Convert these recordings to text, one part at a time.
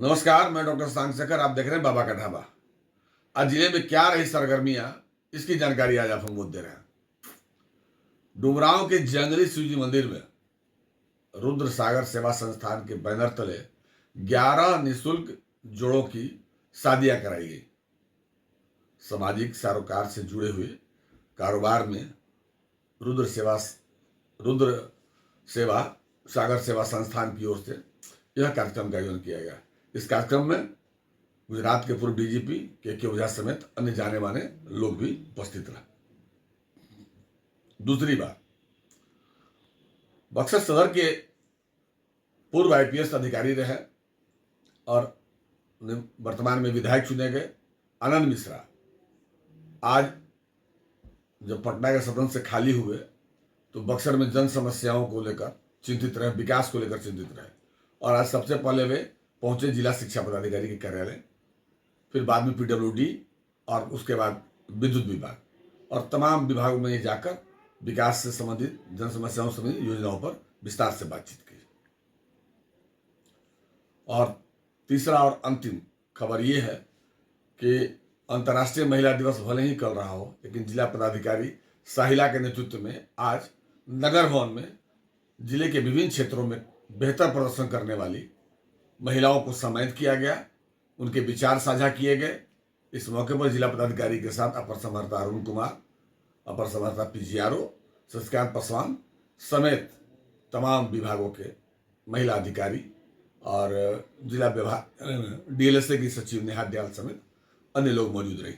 नमस्कार, मैं डॉक्टर सांगशेखर। आप देख रहे हैं बाबा का ढाबा। आज जिले में क्या रही सरगर्मियां, इसकी जानकारी आज आप हमको दे रहे हैं। डुमरांव के जंगली शिवजी मंदिर में रुद्र सागर सेवा संस्थान के बैनर तले 11 निःशुल्क जोड़ों की शादियां कराई गई। सामाजिक सरोकार से जुड़े हुए कारोबार में रुद्र सेवा सागर सेवा संस्थान की ओर से यह कार्यक्रम का आयोजन किया गया। इस कार्यक्रम में गुजरात के पूर्व डीजीपी के ओझा समेत अन्य जाने माने लोग भी उपस्थित रहे। दूसरी बात, बक्सर सदर के पूर्व आईपीएस अधिकारी रहे और वर्तमान में विधायक चुने गए आनंद मिश्रा आज जब पटना के सदन से खाली हुए तो बक्सर में जन समस्याओं को लेकर चिंतित रहे, विकास को लेकर चिंतित रहे और आज सबसे पहले वे पहुंचे जिला शिक्षा पदाधिकारी के कार्यालय, फिर बाद में पीडब्ल्यूडी और उसके बाद विद्युत विभाग और तमाम विभागों में जाकर विकास से संबंधित जन समस्याओं से संबंधित योजनाओं पर विस्तार से बातचीत की। और तीसरा और अंतिम खबर यह है कि अंतर्राष्ट्रीय महिला दिवस भले ही कल रहा हो, लेकिन जिला पदाधिकारी साहिला के नेतृत्व में आज नगर भवन में जिले के विभिन्न क्षेत्रों में बेहतर प्रदर्शन करने वाली महिलाओं को सम्मानित किया गया, उनके विचार साझा किए गए। इस मौके पर जिला पदाधिकारी के साथ अपर समाहर्ता अरुण कुमार, अपर समाहर्ता पीजीआरओ शशिकांत पासवान समेत तमाम विभागों के महिला अधिकारी और जिला विभाग डीएलएसए की सचिव नेहा दयाल समेत अन्य लोग मौजूद रहे।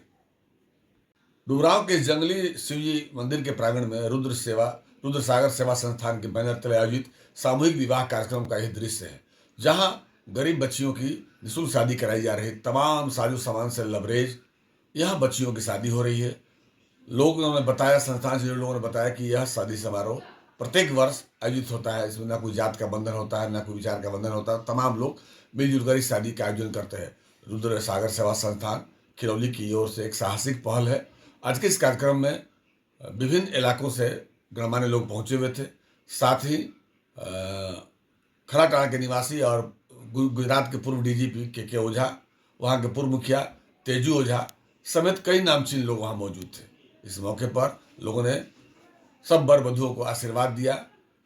डुमरांव के जंगली शिवजी मंदिर के प्रांगण में रुद्र सागर सेवा संस्थान के बैनर तले आयोजित सामूहिक विवाह कार्यक्रम का यह दृश्य है, जहां गरीब बच्चियों की निःशुल्क शादी कराई जा रही। तमाम साजो सामान से लबरेज यहां बच्चियों की शादी हो रही है। लोगों ने बताया, संस्थान से जुड़े लोगों ने बताया कि यह शादी समारोह प्रत्येक वर्ष आयोजित होता है। इसमें ना कोई जात का बंधन होता है, ना कोई विचार का बंधन होता है। तमाम लोग मिलजुल कर इस शादी का आयोजन करते हैं। रुद्र सागर सेवा संस्थान खिरौली की ओर से एक साहसिक पहल है। आज के इस कार्यक्रम में विभिन्न इलाकों से गणमान्य लोग पहुंचे हुए थे। साथ ही खराटाड़ा के निवासी और गुजरात के पूर्व डीजीपी के ओझा, वहाँ के पूर्व मुखिया तेजू ओझा समेत कई नामचीन लोग वहाँ मौजूद थे। इस मौके पर लोगों ने सब वर वधुओं को आशीर्वाद दिया।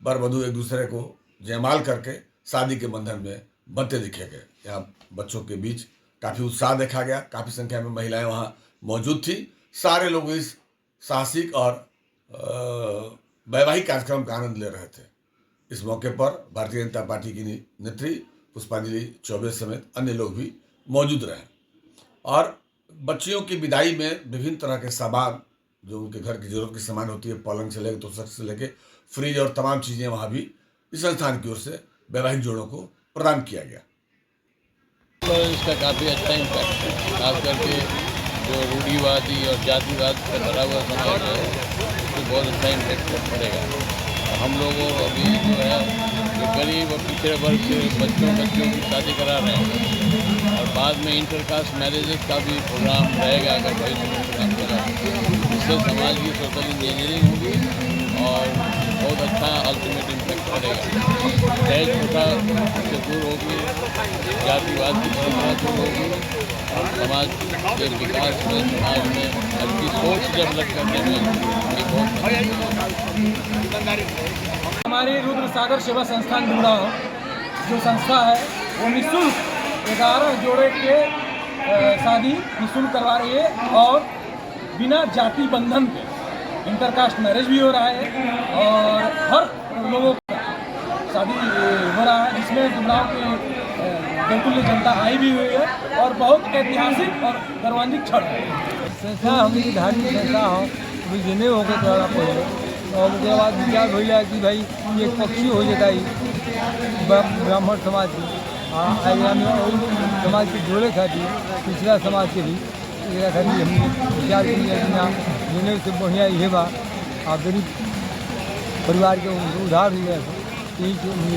वर वधु एक दूसरे को जयमाल करके शादी के बंधन में बंधते दिखे गए। यहाँ बच्चों के बीच काफ़ी उत्साह देखा गया, काफ़ी संख्या में महिलाएं वहाँ मौजूद थी। सारे लोग इस साहसिक और वैवाहिक कार्यक्रम का आनंद ले रहे थे। इस मौके पर भारतीय जनता पार्टी की नेत्री पुष्पांजलि चौबे समेत अन्य लोग भी मौजूद रहे और बच्चियों की विदाई में विभिन्न तरह के सामान, जो उनके घर की जरूरत की सामान होती है, पलंग से लेकर तोशक से लेकर फ्रिज और तमाम चीज़ें वहाँ भी इस संस्थान की ओर से वैवाहिक जोड़ों को प्रदान किया गया। तो इसका काफ़ी अच्छा इम्पैक्ट है, खास करके जो रूढ़िवादी और जातिवाद से भरा हुआ समाज है, उसको बहुत अच्छा इम्पैक्ट पड़ेगा। हम लोगों अभी जो है जो गरीब और पिछड़े वर्ग के बच्चों की शादी करा रहे हैं और बाद में इंटरकास्ट मैरिजेस का भी प्रोग्राम रहेगा अगर भविष्य में प्रोग्राम करा, इससे समाज की सोशल इंजीनियरिंग होगी और बहुत अच्छा अल्टीमेट इम्पैक्ट पड़ेगा। दहेज प्रथा से दूर होगी, जातिवाद की प्रथा दूर होगी और समाज के विकास में, समाज में अच्छी सोच डेवलप करने में ये बहुत हमारी रुद्र सागर सेवा संस्थान डुमरांव जो संस्था है वो निःशुल्क 11 जोड़े के शादी निःशुल्क करवा रही है और बिना जाति बंधन के इंटरकास्ट मैरिज भी हो रहा है और हर लोगों का शादी हो रहा है, जिसमें डुमरांव की बिल्कुल जनता आई भी हुई है और बहुत ऐतिहासिक और गौरवान्वित क्षण है। संस्था हमारी धार्मिक संस्था हो विजय होकर चला पड़े और उसके बाद विचार हो जाए कि भाई एक पक्षी हो जाता है ब्राह्मण समाज की समाज के जोड़े खाती पिछड़ा समाज के भी खाती हमने विचार किया कि ना जीने से बढ़िया ये बा आप गरीब परिवार के उधार हो गया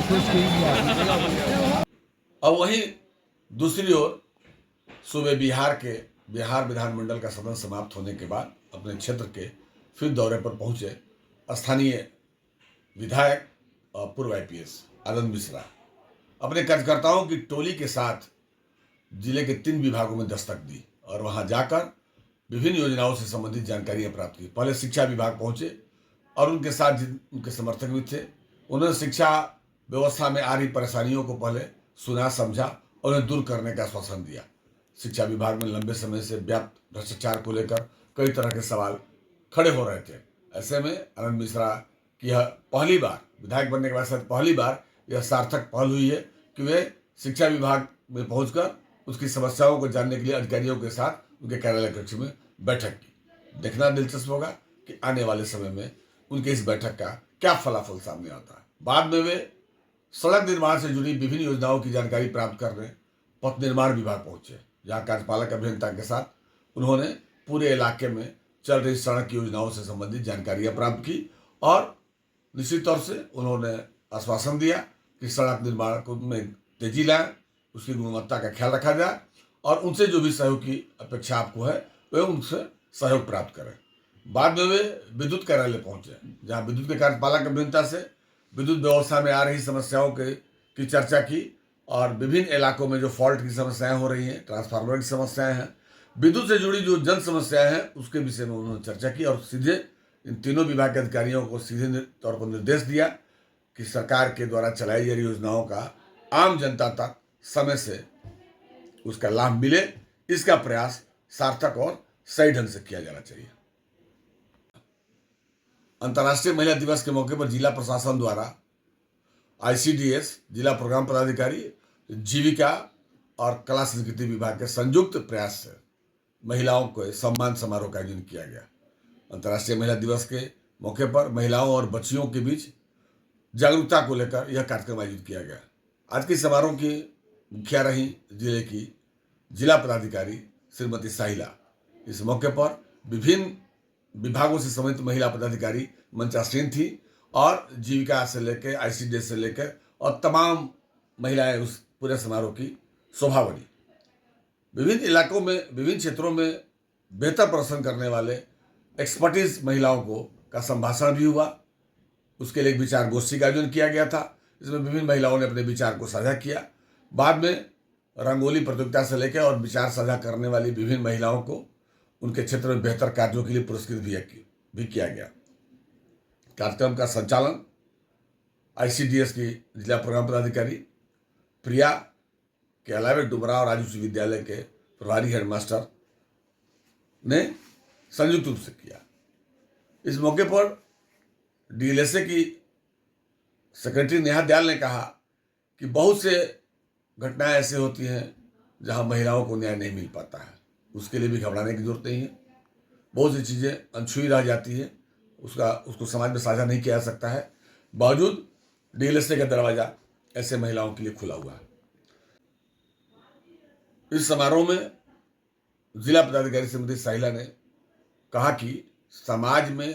सोच के। और वहीं दूसरी ओर सूबे बिहार विधानमंडल का सदन समाप्त होने के बाद अपने क्षेत्र के फिर दौरे पर पहुंचे स्थानीय विधायक और पूर्व आईपीएस आनंद मिश्रा अपने कार्यकर्ताओं की टोली के साथ जिले के 3 विभागों में दस्तक दी और वहां जाकर विभिन्न योजनाओं से संबंधित जानकारियां प्राप्त की। पहले शिक्षा विभाग पहुंचे और उनके साथ जिन उनके समर्थक भी थे, उन्होंने शिक्षा व्यवस्था में आ रही परेशानियों को पहले सुना, समझा और उन्हें दूर करने का आश्वासन दिया। शिक्षा विभाग में लंबे समय से व्याप्त भ्रष्टाचार को लेकर कई तरह के सवाल खड़े हो रहे थे। ऐसे में आनंद मिश्रा की यह पहली बार, विधायक बनने के बाद शायद पहली बार यह सार्थक पहल हुई है कि वे शिक्षा विभाग में पहुंचकर उसकी समस्याओं को जानने के लिए अधिकारियों के साथ उनके कार्यालय कक्ष में बैठक की। देखना दिलचस्प होगा कि आने वाले समय में उनके इस बैठक का क्या फलाफल सामने आता है। बाद में वे सड़क निर्माण से जुड़ी विभिन्न योजनाओं की जानकारी प्राप्त करने पथ निर्माण विभाग पहुंचे, जहां कार्यपालक अभियंता के साथ उन्होंने पूरे इलाके में चल रही सड़क योजनाओं से संबंधित जानकारियां प्राप्त की और निश्चित तौर से उन्होंने आश्वासन दिया कि सड़क निर्माण को में तेजी लाएं, उसकी गुणवत्ता का ख्याल रखा जाए और उनसे जो भी सहयोग की अपेक्षा आपको है वे उनसे सहयोग प्राप्त करें। बाद में वे विद्युत कार्यालय पहुंचे, जहां विद्युत के कार्यपालक अभियंता से विद्युत व्यवस्था में आ रही समस्याओं की चर्चा की और विभिन्न इलाकों में जो फॉल्ट की समस्याएं हो रही हैं, ट्रांसफार्मर की समस्याएं हैं, विद्युत से जुड़ी जो जन समस्याएं हैं, उसके विषय में उन्होंने चर्चा की और सीधे इन तीनों विभाग के अधिकारियों को सीधे तौर पर निर्देश दिया कि सरकार के द्वारा चलाई जा रही योजनाओं का आम जनता तक समय से उसका लाभ मिले, इसका प्रयास सार्थक और सही ढंग से किया जाना चाहिए। अंतर्राष्ट्रीय महिला दिवस के मौके पर जिला प्रशासन द्वारा ICDS, जिला प्रोग्राम पदाधिकारी, जीविका और कला संस्कृति विभाग के संयुक्त प्रयास से महिलाओं को सम्मान समारोह का आयोजन किया गया। अंतर्राष्ट्रीय महिला दिवस के मौके पर महिलाओं और बच्चियों के बीच जागरूकता को लेकर यह कार्यक्रम आयोजित किया गया। आज के समारोह की मुखिया रही जिले की जिला पदाधिकारी श्रीमती साहिला। इस मौके पर विभिन्न विभागों से संबंधित महिला पदाधिकारी मंचासीन थी और जीविका से लेकर ICDS से लेकर और तमाम महिलाएं उस पूरे समारोह की शोभा बनी। विभिन्न इलाकों में, विभिन्न क्षेत्रों में बेहतर प्रदर्शन करने वाले एक्सपर्टीज महिलाओं का संभाषण भी हुआ। उसके लिए एक विचार गोष्ठी का आयोजन किया गया था, इसमें विभिन्न महिलाओं ने अपने विचार को साझा किया। बाद में रंगोली प्रतियोगिता से लेकर और विचार साझा करने वाली विभिन्न महिलाओं को उनके क्षेत्र में बेहतर कार्यों के लिए पुरस्कृत भी किया गया। कार्यक्रम का संचालन ICDS की जिला प्रोग्राम पदाधिकारी प्रिया के अलावा डुमरा और राजू विश्वविद्यालय के प्रभारी हेडमास्टर ने संयुक्त रूप से किया। इस मौके पर DLSA की सेक्रेटरी नेहा दयाल ने कहा कि बहुत से घटनाएं ऐसे होती हैं जहां महिलाओं को न्याय नहीं मिल पाता है, उसके लिए भी घबराने की जरूरत नहीं है। बहुत सी चीज़ें अनछुई रह जाती है, उसको समाज में साझा नहीं किया जा सकता है। बावजूद DLSA का दरवाजा ऐसे महिलाओं के लिए खुला हुआ है। इस समारोह में जिला पदाधिकारी श्रीमती साहिला ने कहा कि समाज में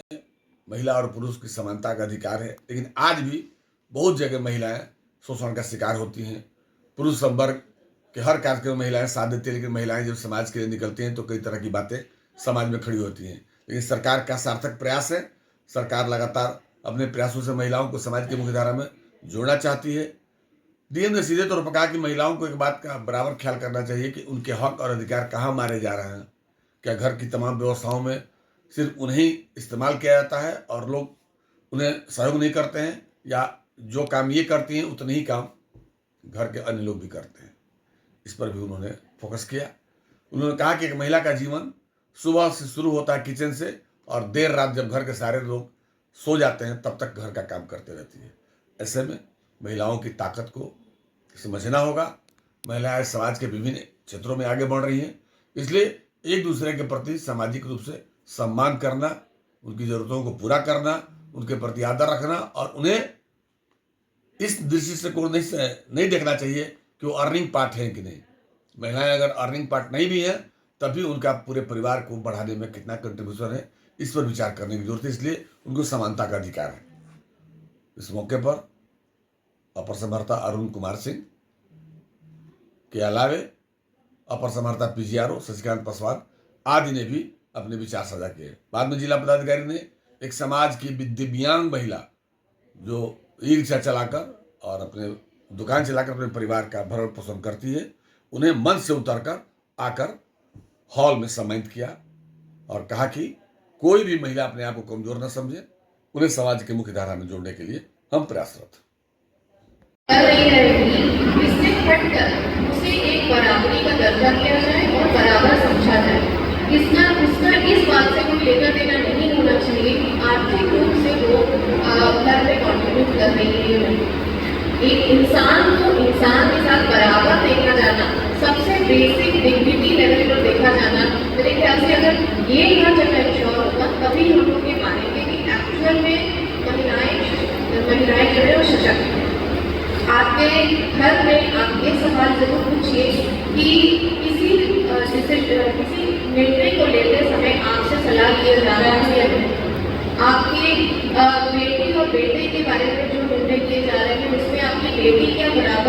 महिला और पुरुष की समानता का अधिकार है, लेकिन आज भी बहुत जगह महिलाएं शोषण का शिकार होती हैं। पुरुष संवर्ग के हर कार्यक्रम में महिलाएं साथ देती हैं, लेकिन महिलाएं जब समाज के लिए निकलती हैं तो कई तरह की बातें समाज में खड़ी होती हैं। लेकिन सरकार का सार्थक प्रयास है, सरकार लगातार अपने प्रयासों से महिलाओं को समाज की मुख्यधारा में जोड़ना चाहती है। DM ने सीधे तौर पर कहा कि महिलाओं को एक बात का बराबर ख्याल करना चाहिए कि उनके हक और अधिकार कहाँ मारे जा रहे हैं। क्या घर की तमाम व्यवस्थाओं में सिर्फ उन्हें इस्तेमाल किया जाता है और लोग उन्हें सहयोग नहीं करते हैं, या जो काम ये करती हैं उतने ही काम घर के अन्य लोग भी करते हैं। इस पर भी उन्होंने फोकस किया। उन्होंने कहा कि एक महिला का जीवन सुबह से शुरू होता है किचन से और देर रात जब घर के सारे लोग सो जाते हैं तब तक घर का काम करते रहती है। ऐसे में महिलाओं की ताकत को समझना होगा। महिलाएं समाज के विभिन्न क्षेत्रों में आगे बढ़ रही हैं, इसलिए एक दूसरे के प्रति सामाजिक रूप से सम्मान करना, उनकी जरूरतों को पूरा करना, उनके प्रति आदर रखना और उन्हें इस दृष्टि से को नहीं देखना चाहिए कि वो अर्निंग पार्ट है कि नहीं। महिलाएं अगर अर्निंग पार्ट नहीं भी है तभी उनका पूरे परिवार को बढ़ाने में कितना कंट्रीब्यूशन है, इस पर विचार करने की जरूरत है। इसलिए उनको समानता का अधिकार है। इस मौके पर अपर समर्था अरुण कुमार सिंह के अलावे अपर समर्था PGRO शशिकांत पासवान आदि ने भी अपने विचार साझा किए। बाद में जिला पदाधिकारी ने एक समाज की दिव्यांग महिला जो ई-रिक्शा चलाकर और अपने दुकान चलाकर अपने परिवार का भरण पोषण करती है, उन्हें मंच से उतरकर आकर हॉल में सम्मानित किया और कहा कि कोई भी महिला अपने आप को कमजोर न समझे, उन्हें समाज की मुख्य धारा में जोड़ने के लिए हम प्रयासरत कर रही रहेगी, इससे हटकर उसे एक बराबरी का दर्जा दिया जाए और बराबर समझा जाए। इसका इस बात से कोई लेकर देना नहीं होना चाहिए कि आर्थिक रूप से वो घर में कॉन्ट्रीब्यूट कर रही है। एक इंसान को इंसान के साथ बराबर देखा जाना, सबसे बेसिक डिग्निटी लेवल पर देखा जाना, मेरे ख्याल से अगर ये यहाँ जब इंश्योर होगा तभी हम लोग ये मानेंगे कि एक्चुअल में महिलाएं जो है वो सशक्त हैं। आपके घर में आप ये सवाल जरूर पूछिए कि किसी निर्णय को लेते समय आपसे सलाह लिया जा रहा है या नहीं। आपके बेटी और बेटे के बारे में जो निर्णय किए जा रहे हैं उसमें आपकी बेटी क्या बराबर